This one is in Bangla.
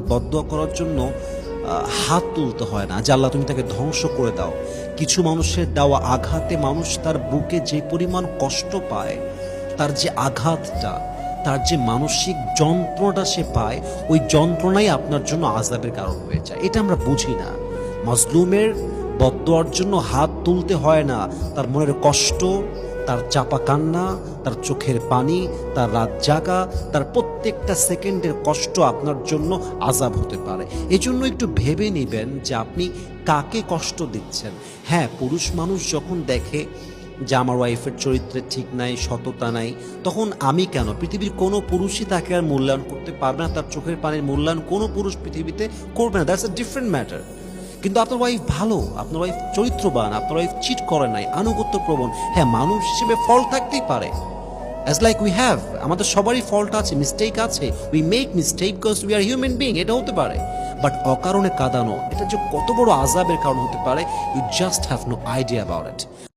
বদদোয়া করার জন্য হাত তুলতে হয় না যে আল্লাহ তুমি তাকে ধ্বংস করে দাও। কিছু মানুষের দেওয়া আঘাতে মানুষ তার বুকে যে পরিমাণ কষ্ট পায়, তার যে আঘাতটা, তার যে মানসিক যন্ত্রণাটা সে পায়, ওই যন্ত্রণাই আপনার জন্য আযাবের কারণ হয়ে যায়। এটা আমরা বুঝি না। মাজলুমের বদদোয়ার জন্য হাত তুলতে হয় না। তার মনের কষ্ট, তার চাপা কান্না, তার চোখের পানি, তার রাত জাগা, তার প্রত্যেকটা সেকেন্ডের কষ্ট আপনার জন্য আযাব হতে পারে। এজন্য একটু ভেবে নেবেন যে আপনি কাকে কষ্ট দিচ্ছেন। হ্যাঁ, পুরুষ মানুষ যখন দেখে যে আমার ওয়াইফের চরিত্রে ঠিক নাই, সততা নাই, তখন আমি কেন, পৃথিবীর কোনো পুরুষই তাকে আর মূল্যায়ন করতে পারবে না। তার চোখের পানির মূল্যায়ন কোনো পুরুষ পৃথিবীতে করবে না। That's a different matter. কিন্তু আপনার ওয়াইফ ভালো, আপনার ওয়াইফ চরিত্রবান, আপনার ওয়াইফ চিট করে নাই, আনুগত্য প্রবণ, হ্যাঁ, মানুষ হিসেবে ফল্ট থাকতেই পারে। অ্যাজ লাইক উই হ্যাভ, আমাদের সবারই ফল্ট আছে, মিস্টেক আছে। We make mistake because we are human being, এটা হতে পারে। বাট অকারণে কাঁদানো, এটা যে কত বড় আযাবের কারণ হতে পারে, you just have no idea about it.